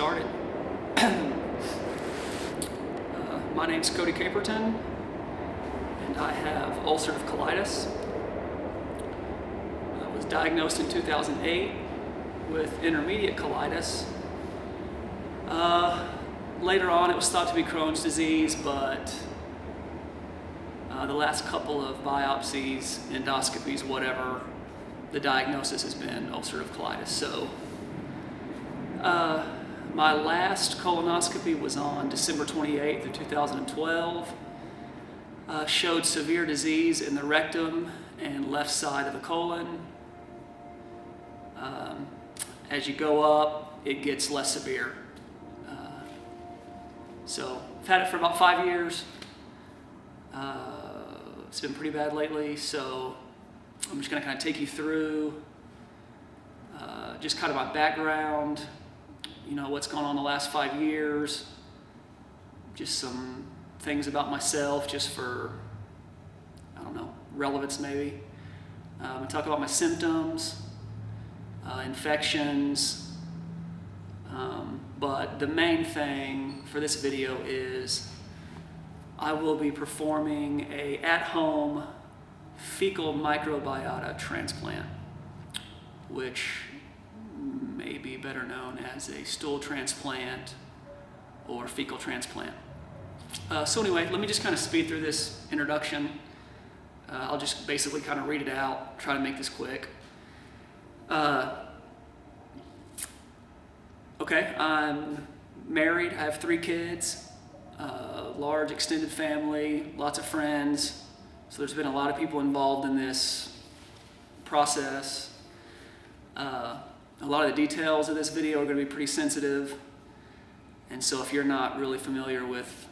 started. My name's Cody Caperton, and I have ulcerative colitis. I was diagnosed in 2008 with intermediate colitis. Later on, it was thought to be Crohn's disease, but the last couple of biopsies, endoscopies, whatever, the diagnosis has been ulcerative colitis. So my last colonoscopy was on December 28th of 2012. Showed severe disease in the rectum and left side of the colon. As you go up, it gets less severe. So I've had it for about 5 years. It's been pretty bad lately, so I'm just going to kind of take you through just kind of my background, you know, what's gone on the last 5 years, just some things about myself, just for, I don't know, relevance maybe. I'm going to talk about my symptoms, infections, but the main thing for this video is I will be performing a at-home fecal microbiota transplant, which may be better known as a stool transplant or fecal transplant. So anyway, let me just kind of speed through this introduction. I'll just basically kind of read it out, try to make this quick. Okay, I'm married, I have 3 kids, large extended family, lots of friends. So there's been a lot of people involved in this process. A lot of the details of this video are going to be pretty sensitive. And so if you're not really familiar with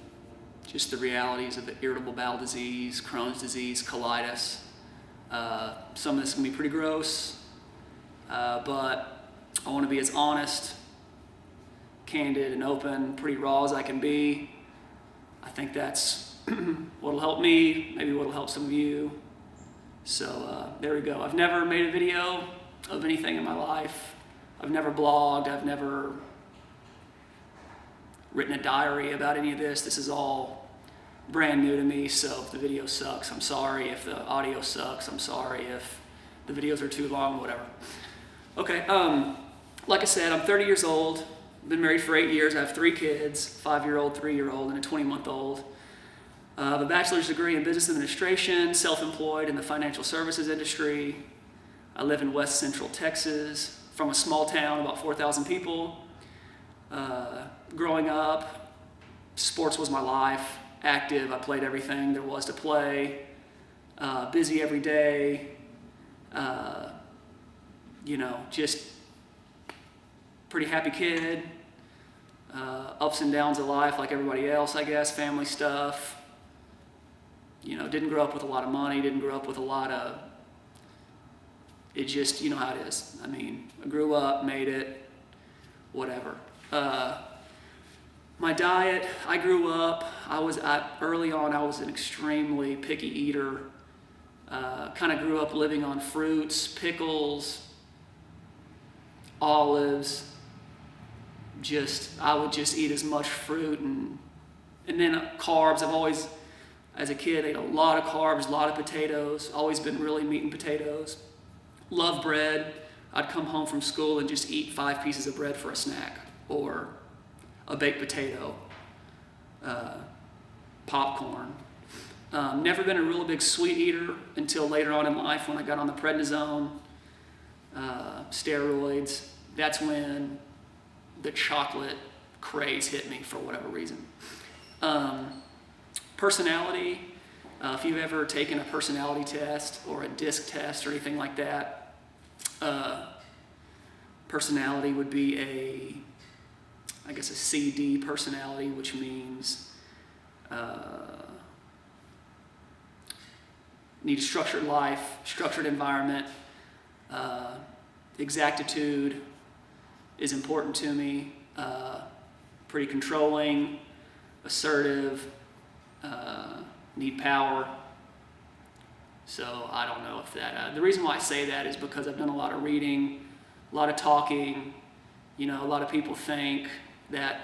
just the realities of irritable bowel disease, Crohn's disease, colitis, some of this can be pretty gross, but I want to be as honest, candid, and open, pretty raw as I can be. I think that's what'll help me, maybe what'll help some of you. So there we go. I've never made a video of anything in my life. I've never blogged. I've never written a diary about any of this. This is all brand new to me, so if the video sucks, I'm sorry. If the audio sucks, I'm sorry. If the videos are too long, whatever. Okay, like I said, I'm 30 years old. Been married for 8 years. I have 3 kids, 5-year-old, 3-year-old, and a 20-month-old. I have a bachelor's degree in business administration, self-employed in the financial services industry. I live in West Central Texas, from a small town, about 4,000 people. Growing up, sports was my life. Active, I played everything there was to play. Busy every day. You know, just pretty happy kid. Ups and downs of life like everybody else, I guess. Family stuff. You know, didn't grow up with a lot of money. Didn't grow up with a lot of... It just, you know how it is. I mean, I grew up, made it, whatever. My diet, I grew up, early on I was an extremely picky eater. Kind of grew up living on fruits, pickles, olives. I would just eat as much fruit and then carbs. I've always, as a kid, ate a lot of carbs, a lot of potatoes, always been really meat and potatoes. Love bread. I'd come home from school and just eat 5 pieces of bread for a snack, or a baked potato, popcorn. Never been a real big sweet eater until later on in life when I got on the prednisone, steroids. That's when the chocolate craze hit me for whatever reason. Personality, if you've ever taken a personality test or a DISC test or anything like that, personality would be I guess a CD personality, which means need a structured life, structured environment, exactitude is important to me, pretty controlling, assertive, need power. So I don't know if that, the reason why I say that is because I've done a lot of reading, a lot of talking. You know, a lot of people think that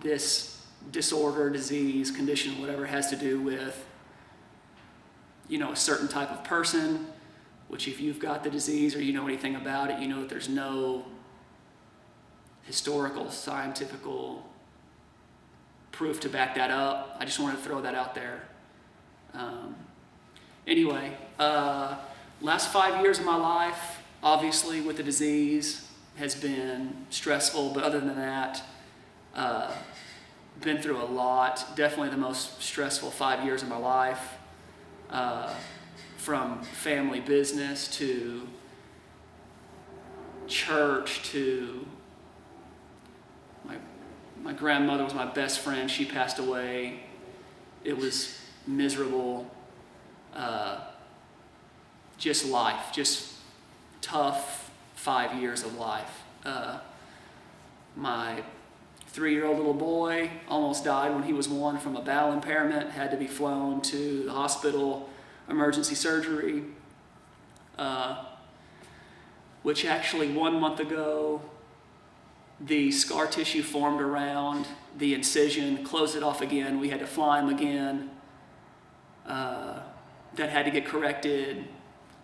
this disorder, disease, condition, whatever, has to do with, a certain type of person, which if you've got the disease or you know anything about it, you know that there's no historical, scientific proof to back that up. I just wanted to throw that out there. Anyway, last 5 years of my life, obviously with the disease, has been stressful, but other than that, been through a lot. Definitely the most stressful 5 years of my life, from family business to church to my grandmother was my best friend. She passed away. It was miserable. Just life, just tough 5 years of life. My 3-year-old little boy almost died when he was 1 from a bowel impairment, had to be flown to the hospital, emergency surgery, which actually 1 month ago, the scar tissue formed around the incision, closed it off again. We had to fly him again. That had to get corrected.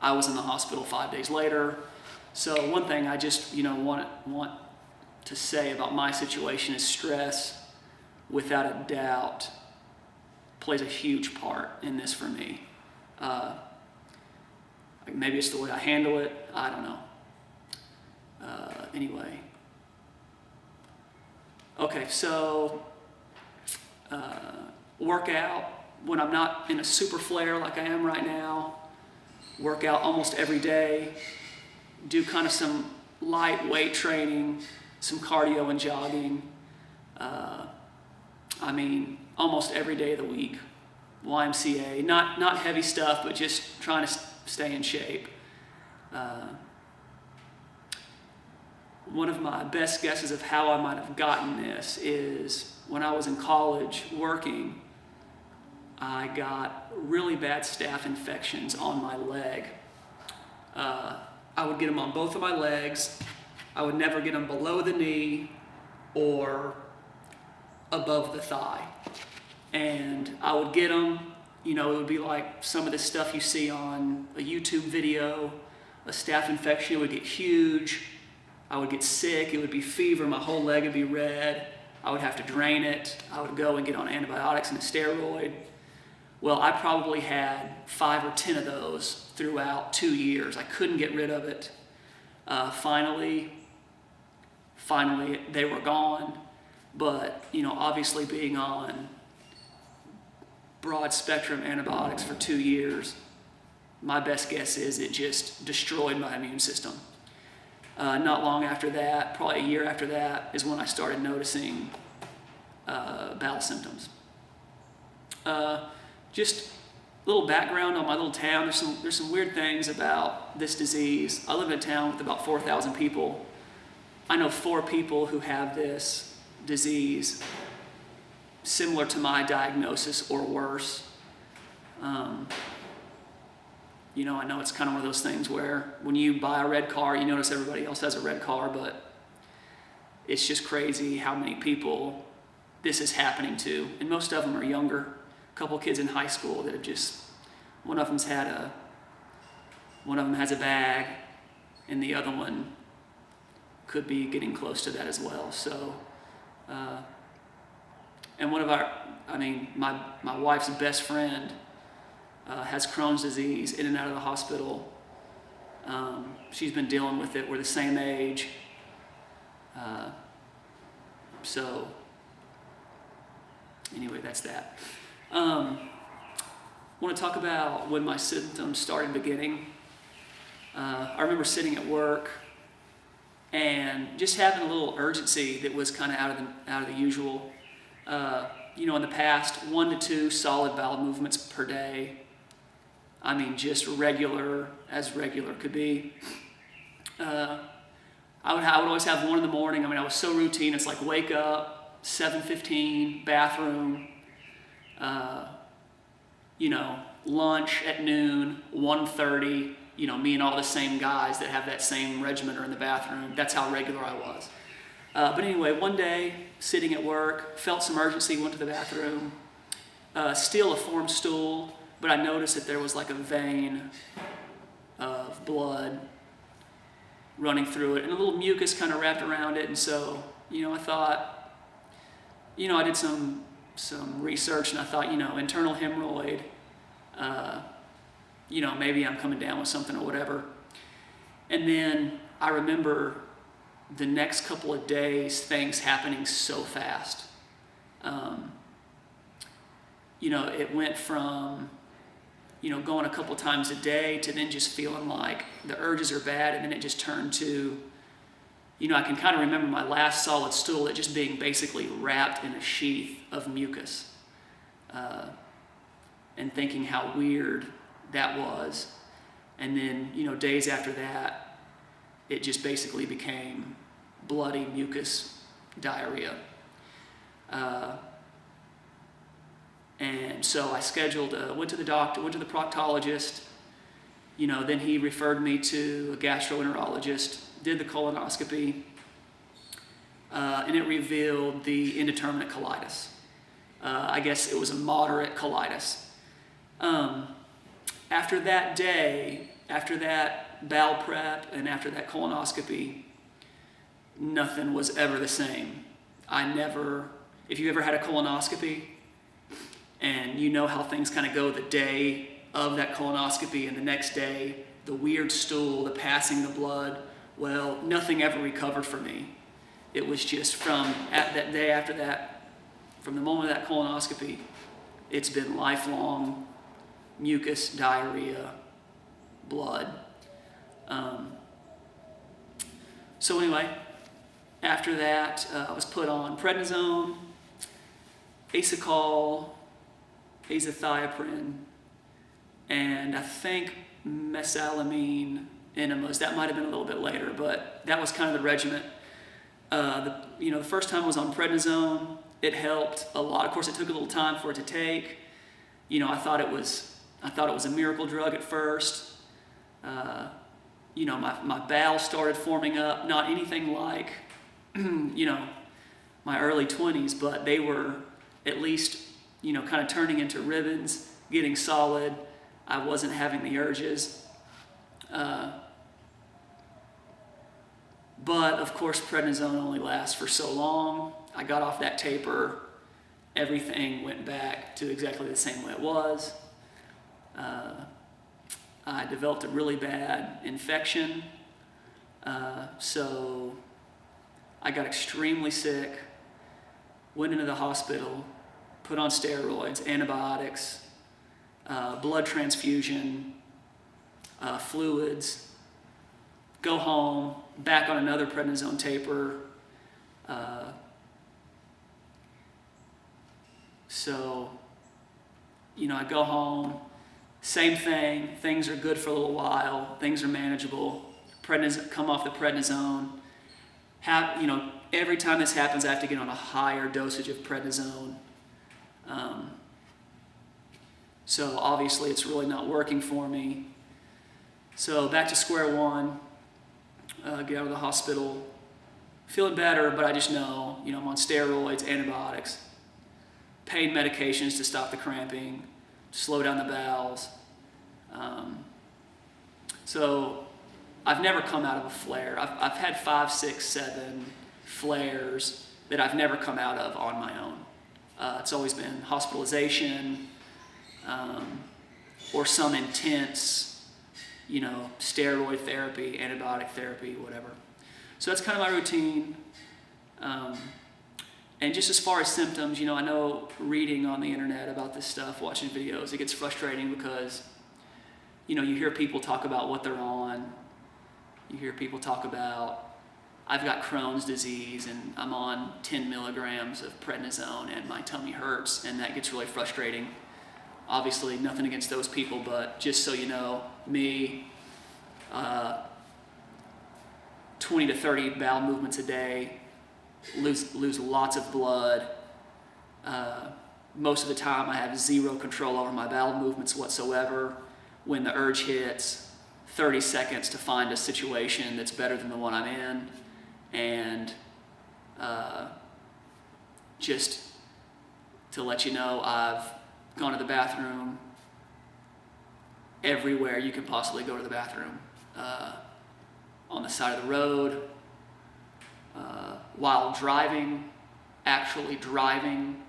I was in the hospital 5 days later. So one thing I just want to say about my situation is stress, without a doubt, plays a huge part in this for me. Maybe it's the way I handle it. I don't know. Anyway. Okay, so work out when I'm not in a super flare like I am right now. Work out almost every day. Do kind of some light weight training, some cardio and jogging. Almost every day of the week. YMCA, not heavy stuff, but just trying to stay in shape. One of my best guesses of how I might have gotten this is when I was in college working, I got really bad staph infections on my leg. I would get them on both of my legs. I would never get them below the knee or above the thigh. And I would get them, it would be like some of the stuff you see on a YouTube video. A staph infection would get huge. I would get sick. It would be fever. My whole leg would be red. I would have to drain it. I would go and get on antibiotics and a steroid. Well, I probably had 5 or 10 of those throughout 2 years. I couldn't get rid of it. Finally, they were gone. But, obviously being on broad spectrum antibiotics for 2 years, my best guess is it just destroyed my immune system. Not long after that, probably a year after that, is when I started noticing bowel symptoms. Just a little background on my little town. There's some weird things about this disease. I live in a town with about 4,000 people. I know 4 people who have this disease, similar to my diagnosis or worse. I know it's kind of one of those things where when you buy a red car, you notice everybody else has a red car, but it's just crazy how many people this is happening to. And most of them are younger. A couple kids in high school that have one of them has a bag, and the other one could be getting close to that as well. So, and my wife's best friend has Crohn's disease, in and out of the hospital. She's been dealing with it. We're the same age. So anyway, that's that. I want to talk about when my symptoms started beginning. I remember sitting at work and just having a little urgency that was kind of out of the usual. In the past, 1 to 2 solid bowel movements per day. Just regular could be. I would always have one in the morning. I was so routine. It's like wake up, 7:15, bathroom, lunch at noon, 1:30. Me and all the same guys that have that same regimen are in the bathroom. That's how regular I was. But anyway, one day, sitting at work, felt some urgency, went to the bathroom, still a formed stool, but I noticed that there was like a vein of blood running through it and a little mucus kind of wrapped around it. And so, I thought, I did some research and I thought, internal hemorrhoid, maybe I'm coming down with something or whatever. And then I remember the next couple of days, things happening so fast. It went from, going a couple times a day to then just feeling like the urges are bad, and then it just turned to, I can kind of remember my last solid stool, it just being basically wrapped in a sheath of mucus, and thinking how weird that was. And then, days after that, it just basically became bloody mucus diarrhea. And so I scheduled, went to the doctor, went to the proctologist, then he referred me to a gastroenterologist, did the colonoscopy, and it revealed the indeterminate colitis. I guess it was a moderate colitis. After that day, after that bowel prep, and after that colonoscopy, nothing was ever the same. If you ever had a colonoscopy, and you know how things kind of go the day of that colonoscopy and the next day, the weird stool, the passing the blood, well, nothing ever recovered for me. It was just from that day after that, from the moment of that colonoscopy, it's been lifelong mucus, diarrhea, blood. So anyway, after that, I was put on prednisone, acecol, azathioprine, and I think mesalamine enemas. That might have been a little bit later, but that was kind of the regimen. The first time I was on prednisone, it helped a lot. Of course, it took a little time for it to take. I thought it was a miracle drug at first. My bowels started forming up, not anything like, my early 20s, but they were at least, kind of turning into ribbons, getting solid. I wasn't having the urges. But of course, prednisone only lasts for so long. I got off that taper. Everything went back to exactly the same way it was. I developed a really bad infection. So I got extremely sick, went into the hospital, put on steroids, antibiotics, blood transfusion, fluids, go home, back on another prednisone taper. I go home, same thing, things are good for a little while, things are manageable, come off the prednisone. Every time this happens, I have to get on a higher dosage of prednisone. So obviously it's really not working for me. So back to square one, get out of the hospital, feeling better, but I just know, I'm on steroids, antibiotics, pain medications to stop the cramping, slow down the bowels. So I've never come out of a flare. I've had 5, 6, 7 flares that I've never come out of on my own. It's always been hospitalization, or some intense, steroid therapy, antibiotic therapy, whatever. So that's kind of my routine. And just as far as symptoms, I know reading on the internet about this stuff, watching videos, it gets frustrating because, you hear people talk about what they're on. You hear people talk about, I've got Crohn's disease and I'm on 10 milligrams of prednisone and my tummy hurts, and that gets really frustrating. Obviously, nothing against those people, but just so you know, me, 20 to 30 bowel movements a day, lose lots of blood. Most of the time I have zero control over my bowel movements whatsoever. When the urge hits, 30 seconds to find a situation that's better than the one I'm in. And Just to let you know, I've gone to the bathroom everywhere you can possibly go to the bathroom. On the side of the road, while driving, actually driving,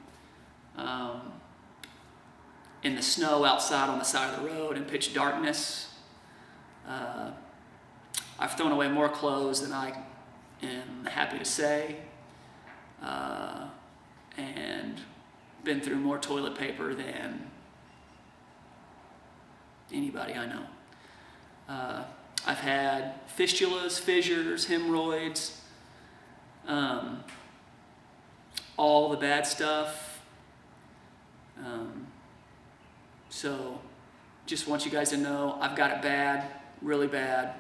in the snow outside on the side of the road in pitch darkness. I've thrown away more clothes than I am happy to say, and been through more toilet paper than anybody I know. I've had fistulas, fissures, hemorrhoids, all the bad stuff. So just want you guys to know I've got it bad, really bad.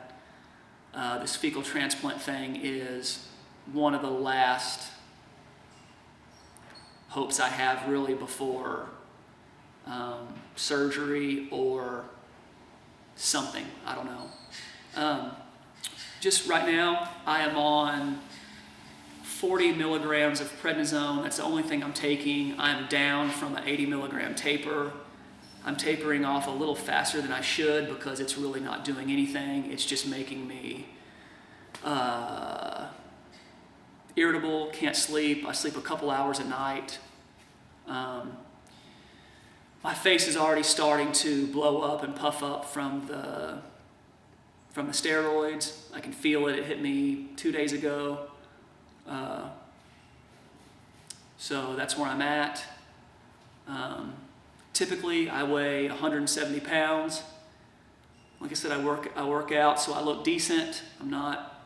This fecal transplant thing is one of the last hopes I have really before surgery or something, I don't know. Just right now, I am on 40 milligrams of prednisone. That's the only thing I'm taking. I'm down from an 80 milligram taper. I'm tapering off a little faster than I should because it's really not doing anything. It's just making me irritable, can't sleep. I sleep a couple hours a night. My face is already starting to blow up and puff up from the steroids. I can feel it. It hit me 2 days ago. So that's where I'm at. Typically, I weigh 170 pounds. Like I said, I work out, so I look decent. I'm not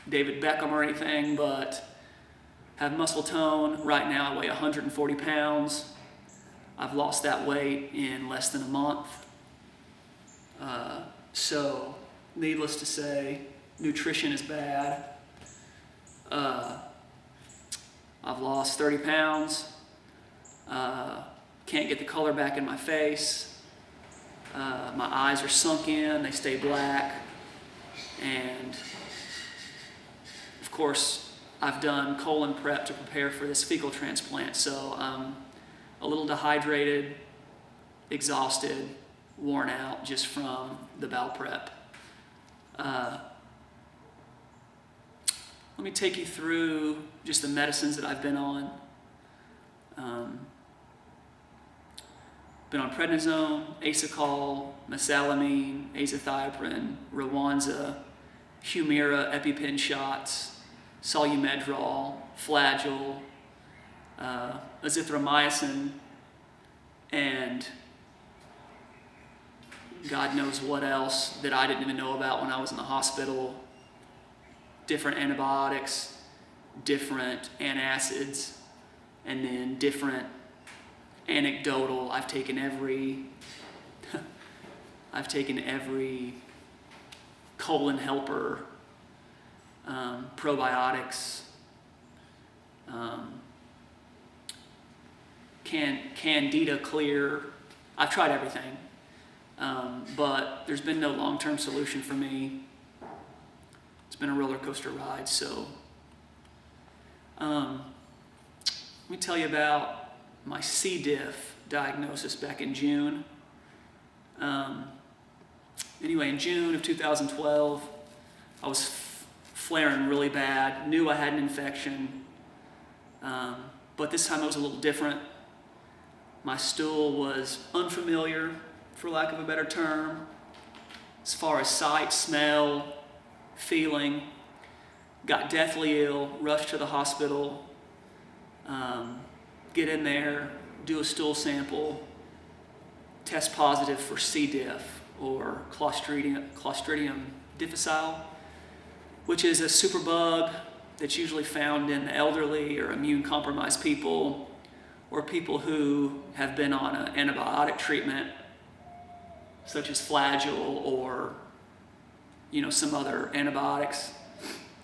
David Beckham or anything, but have muscle tone. Right now, I weigh 140 pounds. I've lost that weight in less than a month. So, needless to say, nutrition is bad. I've lost 30 pounds. Can't get the color back in my face. My eyes are sunk in, they stay black. And of course, I've done colon prep to prepare for this fecal transplant, so I'm a little dehydrated, exhausted, worn out just from the bowel prep. Let me take you through just the medicines that I've been on. Been on prednisone, acecol, mesalamine, azathioprine, Rowanza, Humira, EpiPen shots, Solumedrol, Flagyl, azithromycin, and God knows what else that I didn't even know about when I was in the hospital. Different antibiotics, different antacids, and then different anecdotal. I've taken every colon helper, probiotics, Candida Clear. I've tried everything, but there's been no long-term solution for me. It's been a roller coaster ride. So let me tell you about my C-Diff diagnosis back in June. Anyway, in June of 2012, I was flaring really bad, knew I had an infection, but this time it was a little different. My stool was unfamiliar, for lack of a better term, as far as sight, smell, feeling. Got deathly ill, rushed to the hospital, get in there, do a stool sample, test positive for C-Diff, or Clostridium Difficile, which is a superbug that's usually found in the elderly or immune-compromised people, or people who have been on an antibiotic treatment, such as Flagyl or some other antibiotics.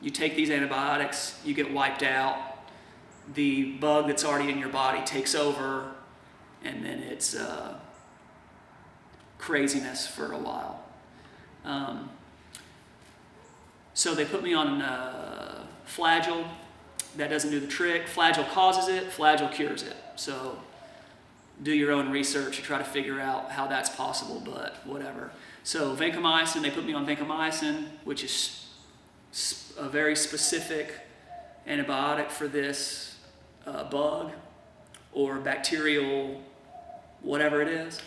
You take these antibiotics, you get wiped out, the bug that's already in your body takes over, and then it's craziness for a while. So they put me on Flagyl. That doesn't do the trick. Flagyl causes it, Flagyl cures it. So do your own research to try to figure out how that's possible, but whatever. So vancomycin, they put me on vancomycin, which is a very specific antibiotic for this bug or bacterial, whatever it is.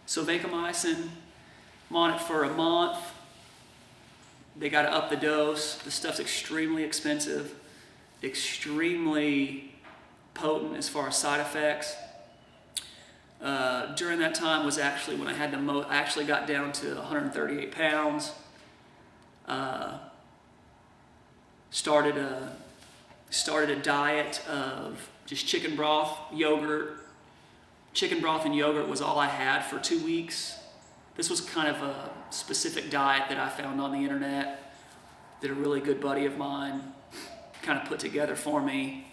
So vancomycin, I'm on it for a month. They got to up the dose. The stuff's extremely expensive, extremely potent as far as side effects. During that time was actually when I had I actually got down to 138 pounds. Started a diet of just chicken broth, yogurt. Chicken broth and yogurt was all I had for 2 weeks. This was kind of a specific diet that I found on the internet that a really good buddy of mine kind of put together for me,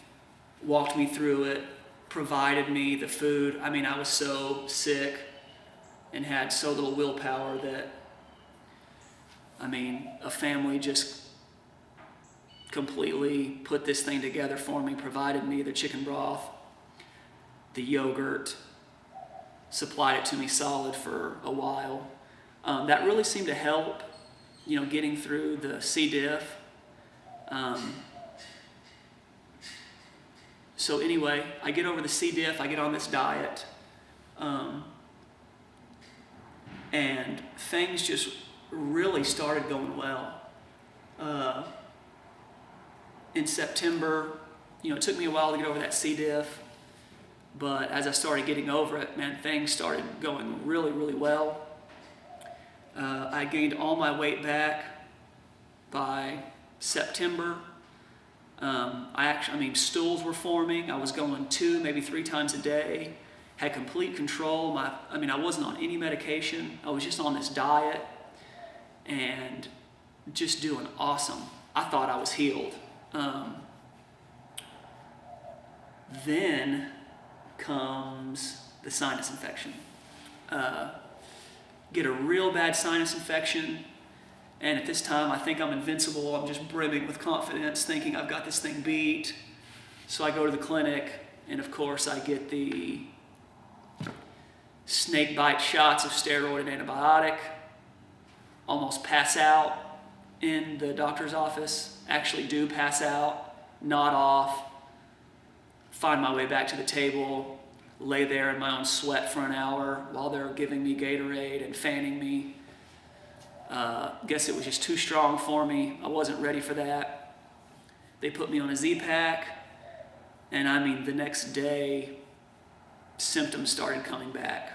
walked me through it, provided me the food. I mean, I was so sick and had so little willpower that, I mean, a family just completely put this thing together for me, provided me the chicken broth, the yogurt, supplied it to me solid for a while. That really seemed to help, getting through the C. diff. So anyway, I get over the C. diff, I get on this diet, and things just really started going well. In September, it took me a while to get over that C. diff, but as I started getting over it, man, things started going really, really well. I gained all my weight back by September. Stools were forming. I was going 2, maybe 3 times a day. Had complete control. I wasn't on any medication. I was just on this diet and just doing awesome. I thought I was healed. Then comes the sinus infection. Get a real bad sinus infection, and at this time I think I'm invincible. I'm just brimming with confidence, thinking I've got this thing beat. So I go to the clinic, and of course I get the snake bite shots of steroid and antibiotic, almost pass out in the doctor's office, actually do pass out, nod off, find my way back to the table, lay there in my own sweat for an hour while they're giving me Gatorade and fanning me. Guess it was just too strong for me. I wasn't ready for that. They put me on a Z-Pack, and the next day, symptoms started coming back.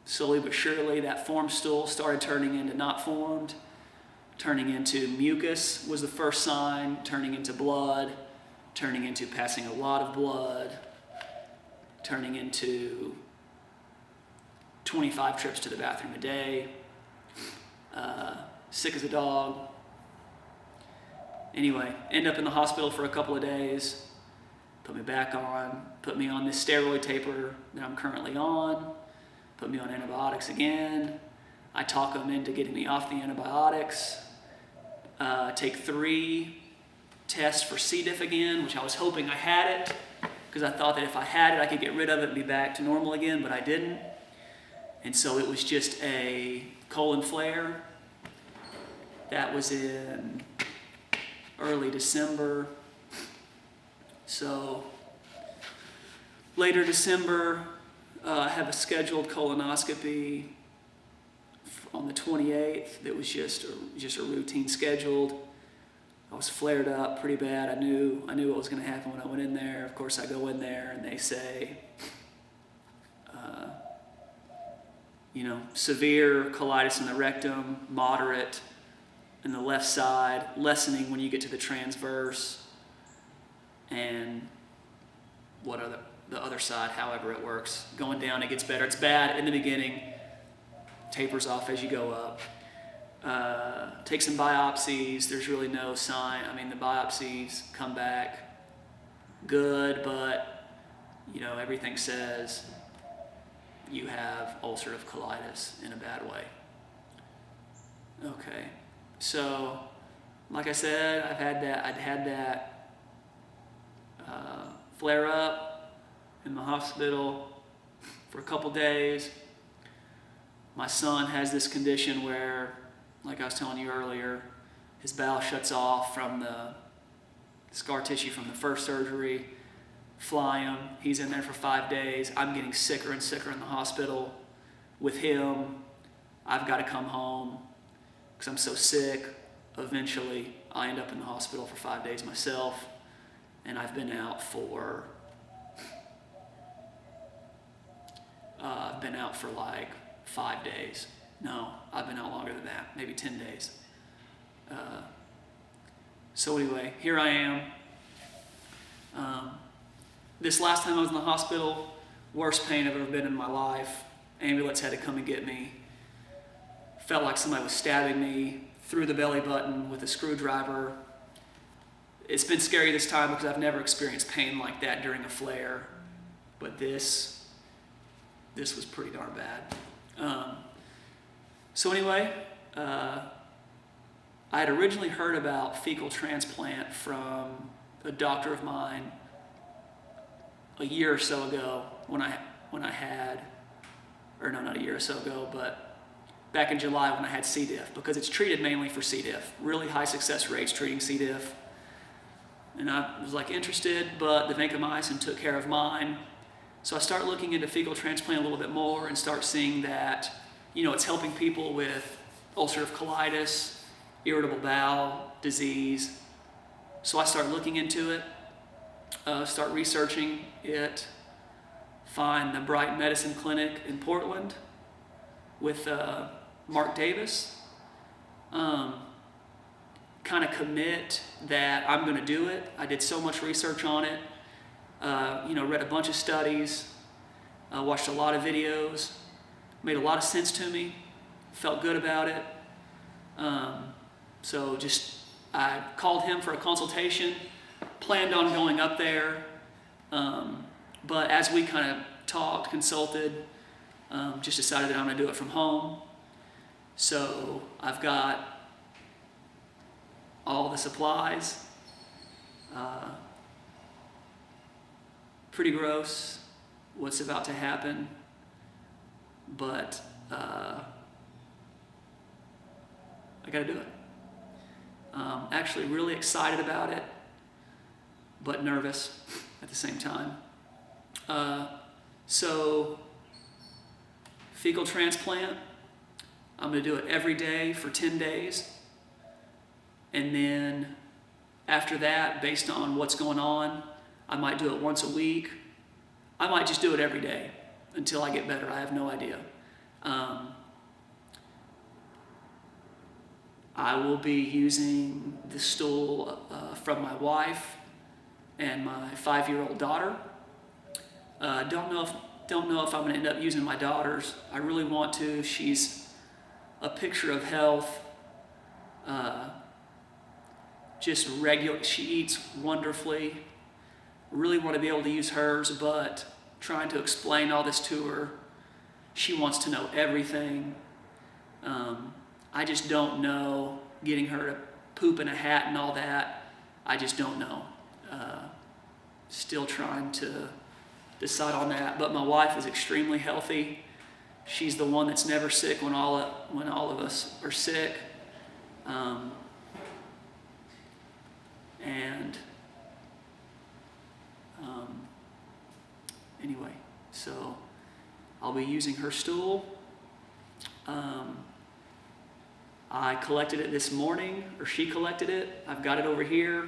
Slowly but surely, that formed stool started turning into not formed, turning into mucus was the first sign, turning into blood, turning into passing a lot of blood, turning into 25 trips to the bathroom a day, sick as a dog. Anyway, end up in the hospital for a couple of days, put me on this steroid taper that I'm currently on, put me on antibiotics again. I talk them into getting me off the antibiotics, take 3 tests for C. diff again, which I was hoping I had it, because I thought that if I had it, I could get rid of it and be back to normal again, but I didn't. And so it was just a colon flare. That was in early December. So later December, I have a scheduled colonoscopy on the 28th. That was just a routine scheduled. I was flared up pretty bad. I knew what was going to happen when I went in there. Of course, I go in there and they say, severe colitis in the rectum, moderate in the left side, lessening when you get to the transverse, and the other side, however it works. Going down, it gets better. It's bad in the beginning, tapers off as you go up. Take some biopsies. There's really no sign. The biopsies come back good, but everything says you have ulcerative colitis in a bad way. Okay, So, like I said, I'd had that flare up in the hospital for a couple days. My son has this condition where, like I was telling you earlier, his bowel shuts off from the scar tissue from the first surgery. Fly him. He's in there for 5 days. I'm getting sicker and sicker in the hospital with him. I've got to come home because I'm so sick. Eventually, I end up in the hospital for 5 days myself, and I've been out for like 5 days. No, I've been out longer than that, maybe 10 days. So anyway, here I am. This last time I was in the hospital, worst pain I've ever been in my life. Ambulance had to come and get me. Felt like somebody was stabbing me through the belly button with a screwdriver. It's been scary this time because I've never experienced pain like that during a flare, but this was pretty darn bad. So anyway, I had originally heard about fecal transplant from a doctor of mine a year or so ago when I had, or no, not a year or so ago, but back in July when I had C. diff, because it's treated mainly for C. diff. Really high success rates treating C. diff. And I was like interested, but the vancomycin took care of mine. So I start looking into fecal transplant a little bit more and start seeing that, it's helping people with ulcerative colitis, irritable bowel disease. So I start looking into it, start researching it, find the Bright Medicine Clinic in Portland with Mark Davis, kind of commit that I'm going to do it. I did so much research on it, read a bunch of studies, watched a lot of videos, made a lot of sense to me, felt good about it. So I called him for a consultation, planned on going up there, but as we kind of talked, consulted, just decided that I'm going to do it from home. So I've got all the supplies. Pretty gross what's about to happen, but I got to do it. Actually really excited about it, but nervous at the same time. So fecal transplant, I'm going to do it every day for 10 days. And then after that, based on what's going on, I might do it once a week. I might just do it every day until I get better. I have no idea. I will be using the stool from my wife and my 5-year-old daughter. Don't know if I'm going to end up using my daughter's. I really want to. She's a picture of health. Just regular. She eats wonderfully. Really want to be able to use hers, but trying to explain all this to her. She wants to know everything. I just don't know, getting her to poop in a hat and all that. I just don't know. Still trying to decide on that. But my wife is extremely healthy. She's the one that's never sick when all of us are sick. Anyway, so I'll be using her stool. I collected it this morning, or she collected it. I've got it over here.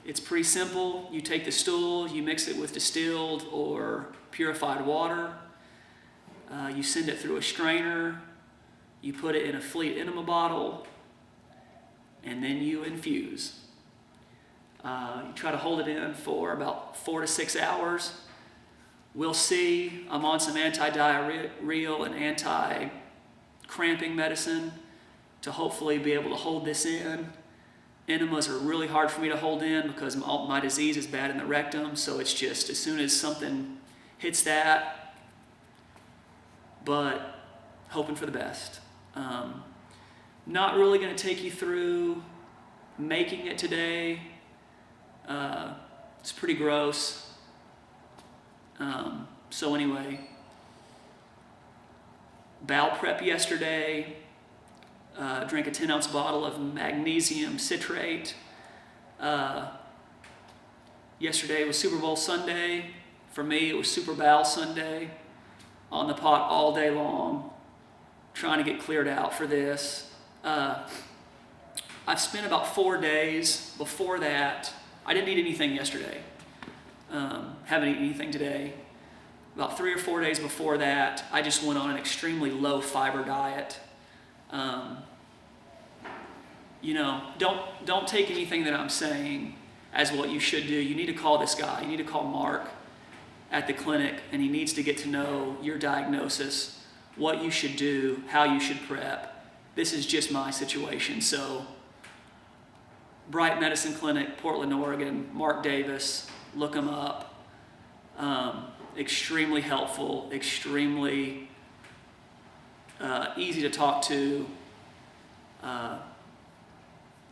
It's pretty simple. You take the stool, you mix it with distilled or purified water. You send it through a strainer. You put it in a Fleet enema bottle, and then you infuse. You try to hold it in for about 4 to 6 hours. We'll see. I'm on some anti-diarrheal and anti-cramping medicine to hopefully be able to hold this in. Enemas are really hard for me to hold in because my disease is bad in the rectum, so it's just as soon as something hits that, but hoping for the best. Not really going to take you through making it today. It's pretty gross. So anyway, bowel prep yesterday. Drank a 10-ounce bottle of magnesium citrate. Yesterday was Super Bowl Sunday. For me, it was Super Bowl Sunday. On the pot all day long, trying to get cleared out for this. I've spent about 4 days before that. I didn't eat anything yesterday. Haven't eaten anything today. About 3 or 4 days before that, I just went on an extremely low fiber diet. Don't take anything that I'm saying as what you should do. You need to call this guy. You need to call Mark at the clinic, and he needs to get to know your diagnosis, what you should do, how you should prep. This is just my situation. So, Bright Medicine Clinic, Portland, Oregon, Mark Davis, look him up. Extremely helpful, extremely easy to talk to.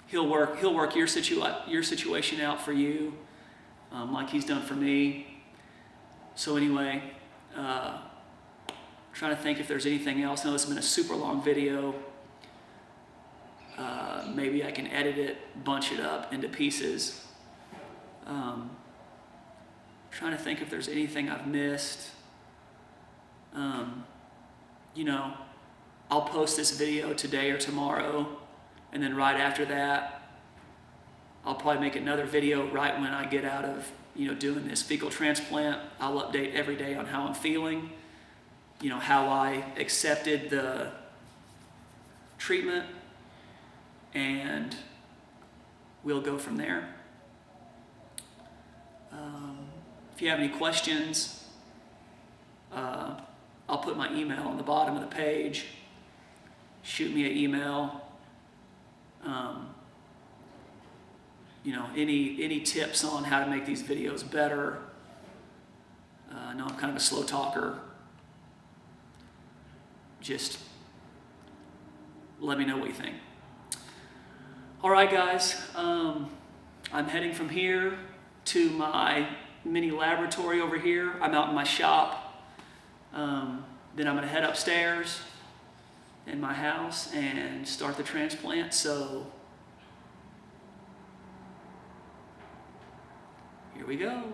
He'll work your situation out for you, like he's done for me. So anyway, trying to think if there's anything else. I know this has been a super long video. Maybe I can edit it, bunch it up into pieces. Trying to think if there's anything I've missed. I'll post this video today or tomorrow, and then right after that, I'll probably make another video right when I get out of doing this fecal transplant. I'll update every day on how I'm feeling, how I accepted the treatment, and we'll go from there. If you have any questions, I'll put my email on the bottom of the page. Shoot me an email. Any tips on how to make these videos better. I know I'm kind of a slow talker. Just let me know what you think. All right, guys. I'm heading from here to my mini laboratory over here. I'm out in my shop. Then I'm going to head upstairs in my house and start the transplant. So here we go.